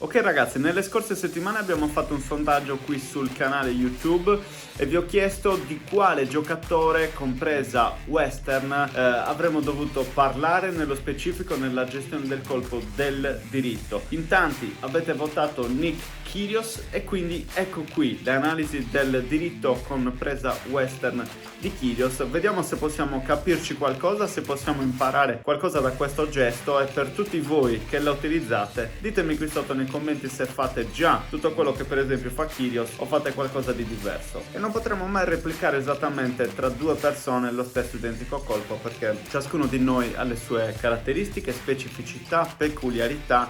Ok ragazzi, nelle scorse settimane abbiamo fatto un sondaggio qui sul canale YouTube e vi ho chiesto di quale giocatore, compresa Western, avremmo dovuto parlare nello specifico nella gestione del colpo del diritto. In tanti avete votato Nick Kyrgios e quindi ecco qui l'analisi del diritto compresa Western di Kyrgios. Vediamo se possiamo capirci qualcosa, se possiamo imparare qualcosa da questo gesto, e per tutti voi che la utilizzate ditemi qui sotto nei commenti se fate già tutto quello che per esempio fa Kyrgios o fate qualcosa di diverso. E non potremo mai replicare esattamente tra due persone lo stesso identico colpo, perché ciascuno di noi ha le sue caratteristiche, specificità, peculiarità,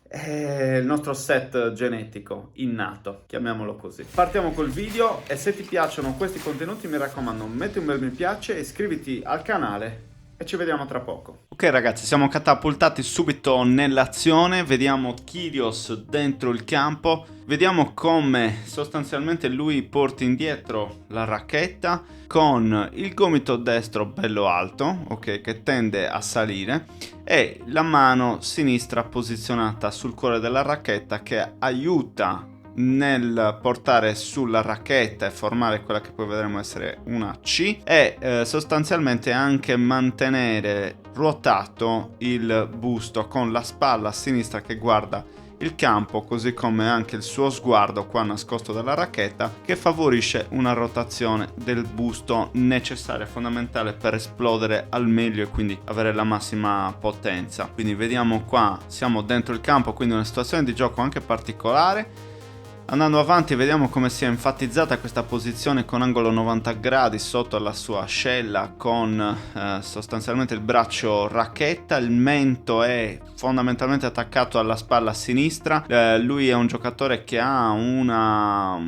è il nostro set genetico innato, chiamiamolo così. Partiamo col video e se ti piacciono questi contenuti mi raccomando metti un bel mi piace e iscriviti al canale e ci vediamo tra poco. Ok ragazzi, siamo catapultati subito nell'azione, vediamo Kyrgios dentro il campo, vediamo come sostanzialmente lui porti indietro la racchetta con il gomito destro bello alto, ok, che tende a salire, e la mano sinistra posizionata sul cuore della racchetta che aiuta nel portare sulla racchetta e formare quella che poi vedremo essere una C e sostanzialmente anche mantenere ruotato il busto con la spalla a sinistra che guarda il campo, così come anche il suo sguardo qua nascosto dalla racchetta, che favorisce una rotazione del busto necessaria, fondamentale per esplodere al meglio e quindi avere la massima potenza. Quindi vediamo qua, siamo dentro il campo, quindi una situazione di gioco anche particolare. Andando avanti vediamo come sia enfatizzata questa posizione con angolo 90 gradi sotto la sua ascella, con sostanzialmente il braccio racchetta, il mento è fondamentalmente attaccato alla spalla sinistra. Lui è un giocatore che ha una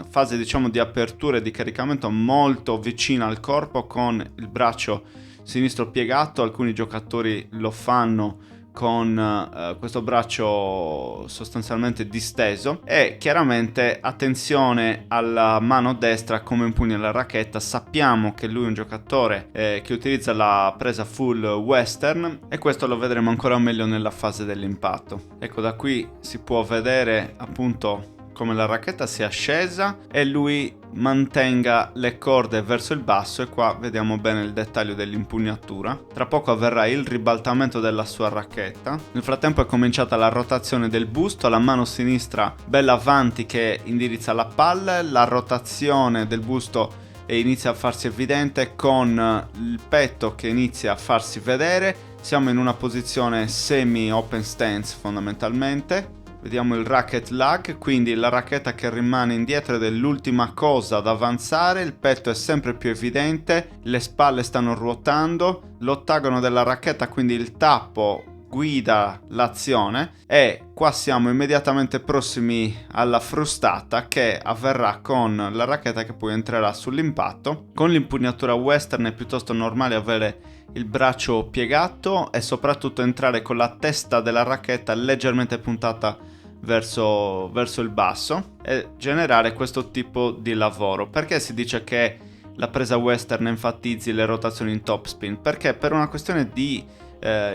fase diciamo di apertura e di caricamento molto vicina al corpo, con il braccio sinistro piegato. Alcuni giocatori lo fanno con questo braccio sostanzialmente disteso, e chiaramente attenzione alla mano destra come impugna la racchetta. Sappiamo che lui è un giocatore che utilizza la presa full western e questo lo vedremo ancora meglio nella fase dell'impatto. Ecco, da qui si può vedere appunto come la racchetta sia scesa e lui mantenga le corde verso il basso, e qua vediamo bene il dettaglio dell'impugnatura. Tra poco avverrà il ribaltamento della sua racchetta. Nel frattempo è cominciata la rotazione del busto, la mano sinistra bella avanti che indirizza la palla, la rotazione del busto e inizia a farsi evidente con il petto che inizia a farsi vedere. Siamo in una posizione semi open stance fondamentalmente. Vediamo il racket lag, quindi la racchetta che rimane indietro ed è l'ultima cosa ad avanzare, il petto è sempre più evidente, le spalle stanno ruotando, l'ottagono della racchetta, quindi il tappo, guida l'azione, e qua siamo immediatamente prossimi alla frustata che avverrà con la racchetta che poi entrerà sull'impatto. Con l'impugnatura western è piuttosto normale avere il braccio piegato e soprattutto entrare con la testa della racchetta leggermente puntata verso il basso e generare questo tipo di lavoro. Perché si dice che la presa western enfatizzi le rotazioni in topspin? Perché per una questione di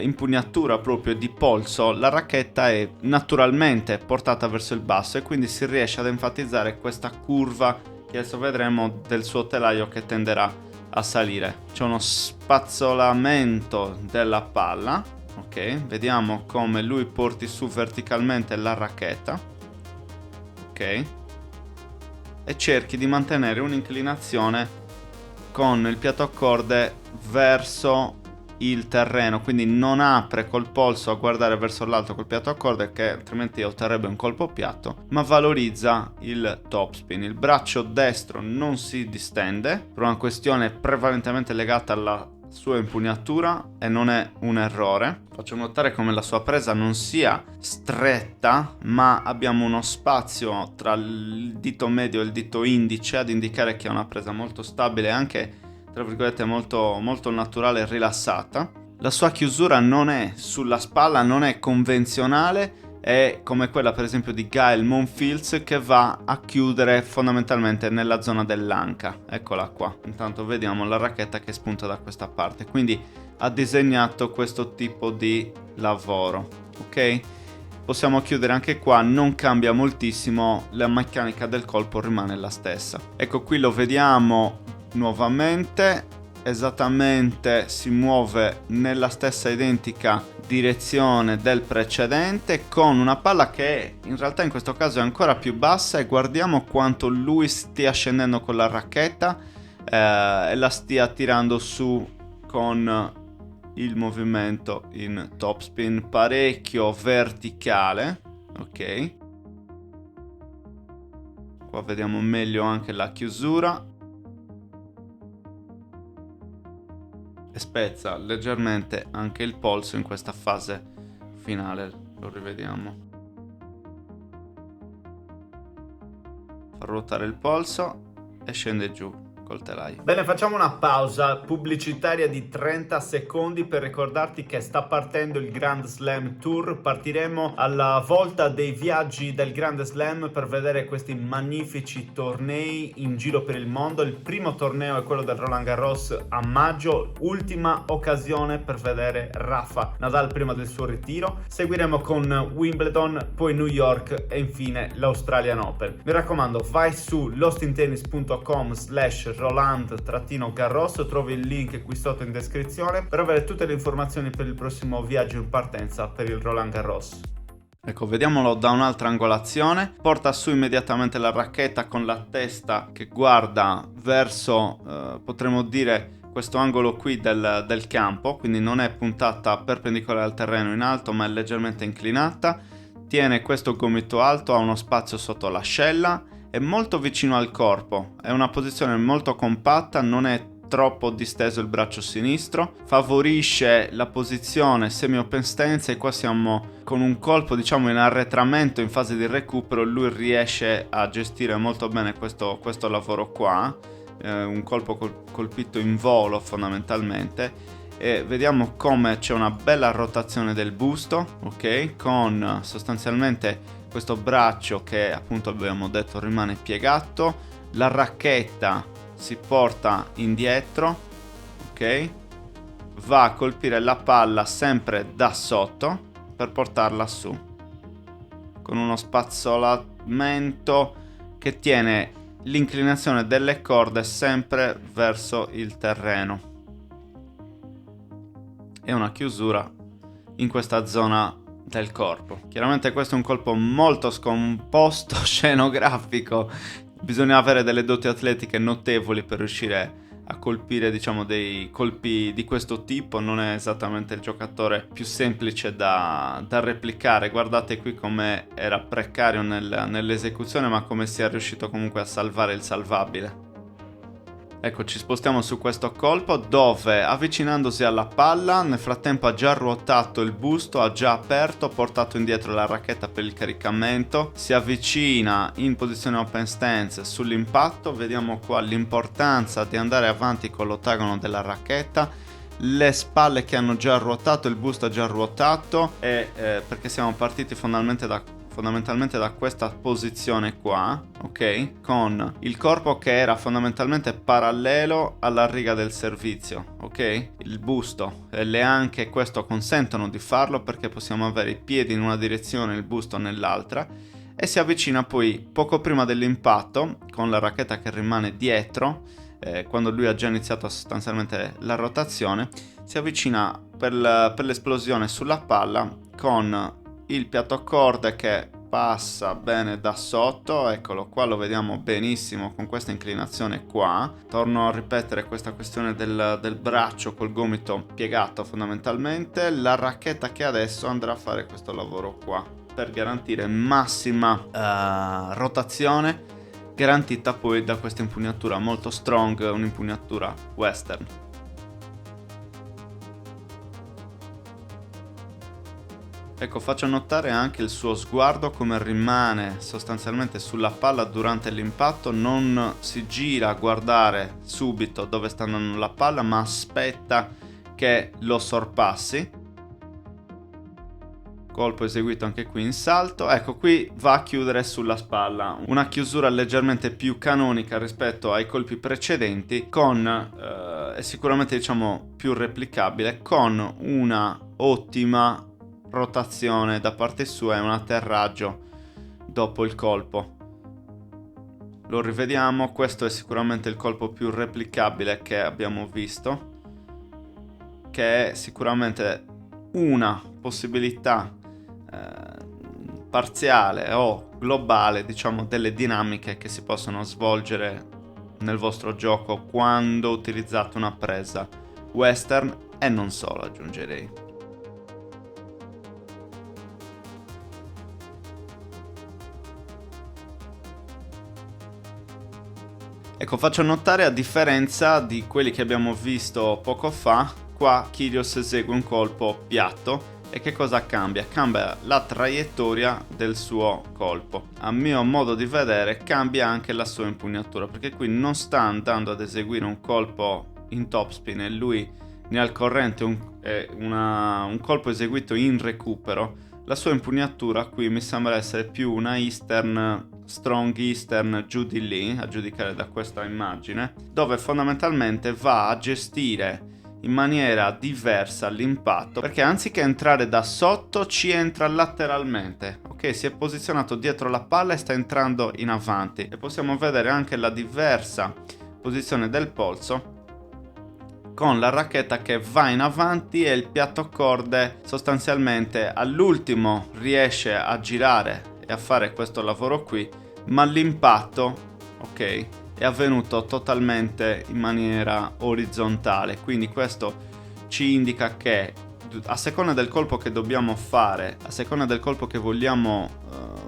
impugnatura proprio di polso, la racchetta è naturalmente portata verso il basso e quindi si riesce ad enfatizzare questa curva che adesso vedremo del suo telaio che tenderà a salire. C'è uno spazzolamento della palla. Ok, vediamo come lui porti su verticalmente la racchetta. Ok, e cerchi di mantenere un'inclinazione con il piattacorde verso il terreno, quindi non apre col polso a guardare verso l'alto col piattacorde, che altrimenti otterrebbe un colpo piatto, ma valorizza il topspin. Il braccio destro non si distende per una questione prevalentemente legata alla sua impugnatura e non è un errore. Faccio notare come la sua presa non sia stretta, ma abbiamo uno spazio tra il dito medio e il dito indice ad indicare che è una presa molto stabile e anche tra virgolette molto, molto naturale e rilassata. La sua chiusura non è sulla spalla, non è convenzionale, è come quella per esempio di Gael Monfils, che va a chiudere fondamentalmente nella zona dell'anca. Eccola qua, intanto vediamo la racchetta che spunta da questa parte, quindi ha disegnato questo tipo di lavoro, ok? possiamo chiudere anche qua, non cambia moltissimo, la meccanica del colpo rimane la stessa. Ecco, qui lo vediamo nuovamente, esattamente si muove nella stessa identica direzione del precedente, con una palla che in realtà in questo caso è ancora più bassa, e guardiamo quanto lui stia scendendo con la racchetta e la stia tirando su con il movimento in topspin parecchio verticale. Ok, qua vediamo meglio anche la chiusura, e spezza leggermente anche il polso in questa fase finale. Lo rivediamo, fa ruotare il polso e scende giù col telaio. Bene, facciamo una pausa pubblicitaria di 30 secondi per ricordarti che sta partendo il Grand Slam Tour. Partiremo alla volta dei viaggi del Grand Slam per vedere questi magnifici tornei in giro per il mondo. Il primo torneo è quello del Roland Garros a maggio, ultima occasione per vedere Rafa Nadal prima del suo ritiro. Seguiremo con Wimbledon, poi New York e infine l'Australian Open. Mi raccomando, vai su lostintennis.com/Roland-Garros, trovi il link qui sotto in descrizione per avere tutte le informazioni per il prossimo viaggio in partenza per il Roland Garros. Ecco, vediamolo da un'altra angolazione. Porta su immediatamente la racchetta con la testa che guarda verso, potremmo dire, questo angolo qui del campo, quindi non è puntata perpendicolare al terreno in alto, ma è leggermente inclinata. Tiene questo gomito alto, ha uno spazio sotto l'ascella, è molto vicino al corpo, è una posizione molto compatta, non è troppo disteso il braccio sinistro, favorisce la posizione semi open stance, e qua siamo con un colpo diciamo in arretramento in fase di recupero. Lui riesce a gestire molto bene questo lavoro qua, un colpo colpito in volo fondamentalmente, e vediamo come c'è una bella rotazione del busto, ok, con sostanzialmente questo braccio che appunto abbiamo detto rimane piegato, la racchetta si porta indietro, ok, va a colpire la palla sempre da sotto per portarla su, con uno spazzolamento che tiene l'inclinazione delle corde sempre verso il terreno, e una chiusura in questa zona del corpo. Chiaramente questo è un colpo molto scomposto, scenografico, bisogna avere delle doti atletiche notevoli per riuscire a colpire diciamo dei colpi di questo tipo. Non è esattamente il giocatore più semplice da replicare. Guardate qui come era precario nell'esecuzione, ma come sia riuscito comunque a salvare il salvabile. Ecco, ci spostiamo su questo colpo dove, avvicinandosi alla palla, nel frattempo ha già ruotato il busto, ha già aperto, portato indietro la racchetta per il caricamento, si avvicina in posizione open stance sull'impatto. Vediamo qua l'importanza di andare avanti con l'ottagono della racchetta, le spalle che hanno già ruotato, il busto ha già ruotato, perché siamo partiti fondamentalmente da questa posizione qua, ok, con il corpo che era fondamentalmente parallelo alla riga del servizio, ok, il busto e le anche questo consentono di farlo perché possiamo avere i piedi in una direzione e il busto nell'altra, e si avvicina poi poco prima dell'impatto con la racchetta che rimane dietro, quando lui ha già iniziato sostanzialmente la rotazione, si avvicina per l'esplosione sulla palla con il piatto corde che passa bene da sotto. Eccolo qua, lo vediamo benissimo con questa inclinazione qua. Torno a ripetere questa questione del braccio col gomito piegato fondamentalmente. La racchetta che adesso andrà a fare questo lavoro qua per garantire massima rotazione, garantita poi da questa impugnatura molto strong, un'impugnatura western. Ecco, faccio notare anche il suo sguardo, come rimane sostanzialmente sulla palla durante l'impatto, non si gira a guardare subito dove sta andando la palla, ma aspetta che lo sorpassi. Colpo eseguito anche qui in salto. Ecco, qui va a chiudere sulla spalla, una chiusura leggermente più canonica rispetto ai colpi precedenti, è sicuramente diciamo più replicabile, con una ottima rotazione da parte sua e un atterraggio dopo il colpo. Lo rivediamo, questo è sicuramente il colpo più replicabile che abbiamo visto, che è sicuramente una possibilità parziale o globale, diciamo, delle dinamiche che si possono svolgere nel vostro gioco quando utilizzate una presa western e non solo, aggiungerei. Ecco, faccio notare, a differenza di quelli che abbiamo visto poco fa, qua Kyrios esegue un colpo piatto. E che cosa cambia? Cambia la traiettoria del suo colpo. A mio modo di vedere cambia anche la sua impugnatura, perché qui non sta andando ad eseguire un colpo in topspin e lui ne ha al corrente un colpo eseguito in recupero. La sua impugnatura qui mi sembra essere più una eastern, strong eastern, giù di lì, a giudicare da questa immagine, dove fondamentalmente va a gestire in maniera diversa l'impatto, perché anziché entrare da sotto ci entra lateralmente. Ok, si è posizionato dietro la palla e sta entrando in avanti, e possiamo vedere anche la diversa posizione del polso con la racchetta che va in avanti e il piatto corde sostanzialmente all'ultimo riesce a girare e a fare questo lavoro qui, ma l'impatto, ok, è avvenuto totalmente in maniera orizzontale. Quindi questo ci indica che a seconda del colpo che dobbiamo fare, a seconda del colpo che vogliamo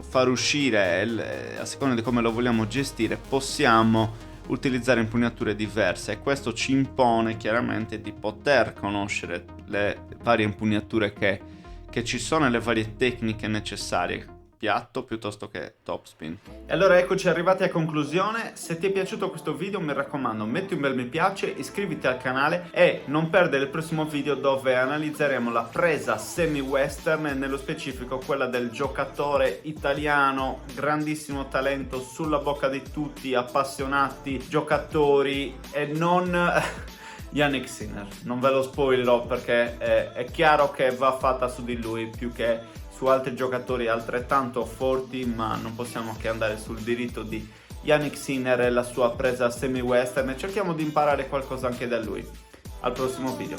far uscire, a seconda di come lo vogliamo gestire, possiamo utilizzare impugnature diverse, e questo ci impone chiaramente di poter conoscere le varie impugnature che ci sono e le varie tecniche necessarie, piatto piuttosto che topspin. E allora eccoci arrivati a conclusione. Se ti è piaciuto questo video, mi raccomando, metti un bel mi piace, iscriviti al canale e non perdere il prossimo video dove analizzeremo la presa semi-western e nello specifico quella del giocatore italiano, grandissimo talento, sulla bocca di tutti, appassionati giocatori, e non Jannik Sinner. Non ve lo spoilerò perché è chiaro che va fatta su di lui più che su altri giocatori altrettanto forti, ma non possiamo che andare sul diritto di Jannik Sinner e la sua presa semi-western, e cerchiamo di imparare qualcosa anche da lui. Al prossimo video.